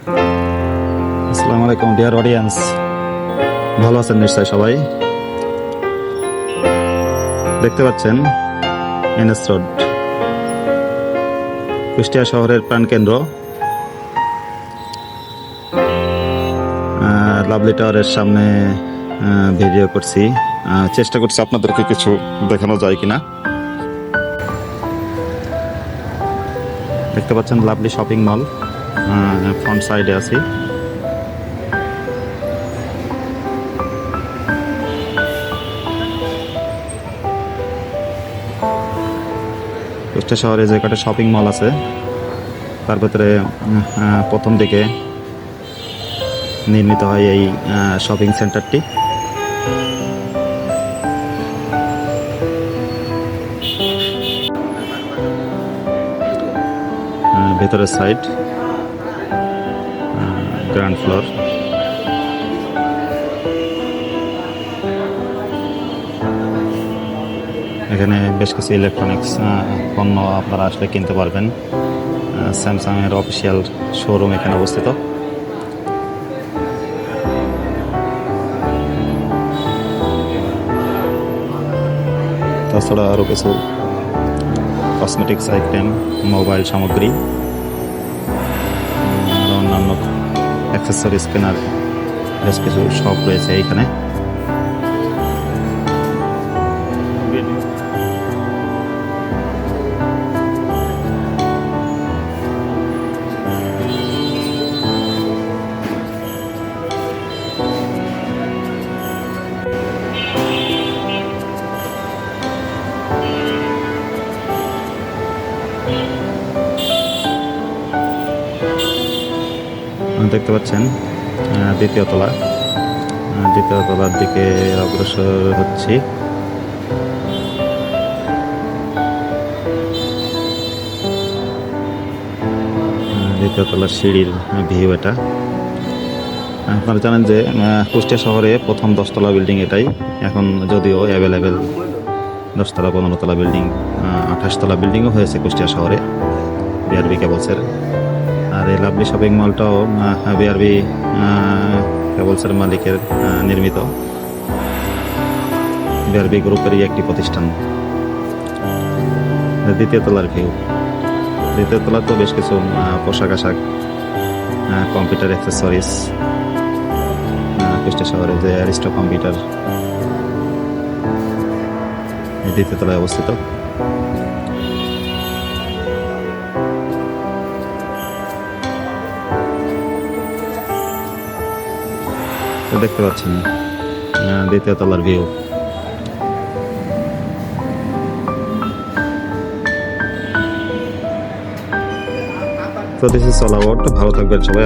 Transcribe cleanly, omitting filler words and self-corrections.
আসসালামু আলাইকুম dear audience, ভালো আছেন নিশ্চয় সবাই। দেখতে পাচ্ছেন এনএস রোড, কুষ্টিয়া শহরের প্রাণকেন্দ্র, লাভলি টাওয়ারের সামনে ভিডিও করছি। চেষ্টা করছি আপনাদেরকে কিছু দেখানো যায় কিনা। দেখতে পাচ্ছেন লাভলি শপিং মল, ফ্রন্ট সাইডে আছি। কুষ্টিয়া শহরে যে কটা শপিং মল আছে তার ভেতরে প্রথম দিকে নির্মিত হয় এই শপিং সেন্টারটি। ভেতরের সাইড গ্রাউন্ড ফ্লোর। এখানে বেশ কিছু ইলেকট্রনিক্স পণ্য আপনারা আসলে কিনতে পারবেন। স্যামসাং এর অফিসিয়াল শোরুম এখানে অবস্থিত। তাছাড়া আরও কিছু কসমেটিক্স আইটেম, মোবাইল সামগ্রী, অন্যান্য অ্যাক্সেসরিজ কেনার বেশ কিছু শপ রয়েছে এইখানে। দেখতে পাচ্ছেন দ্বিতীয় তলার দিকে অগ্রসর হচ্ছি। দ্বিতীয় তলার সিঁড়ির ভিউ এটা। আপনারা জানেন যে কুষ্টিয়া শহরে প্রথম 10তলা বিল্ডিং এটাই। এখন যদিও অ্যাভেলেবেল 10তলা 15তলা বিল্ডিং, 28তলা বিল্ডিংও হয়েছে কুষ্টিয়া শহরে বিআরবি কেবলসের। আর এই লাভলি শপিং মলটাও বিআরবি কেবলসের মালিকের নির্মিত, বিআরবি গ্রুপেরই একটি প্রতিষ্ঠান। দ্বিতীয় তলার ভিউ। দ্বিতীয় তলা তো বেশ কিছু পোশাক আশাক, কম্পিউটার অ্যাক্সেসরিজ, কুষ্টিয়া শহরে যে অ্যারিস্টো কম্পিউটার দ্বিতীয় তলায় অবস্থিত। দেখতে পাচ্ছেন দ্বিতীয় তলার ভিউ। তো দিস ইজ অল অ্যাবাউট। ভালো থাকবেন সবাই।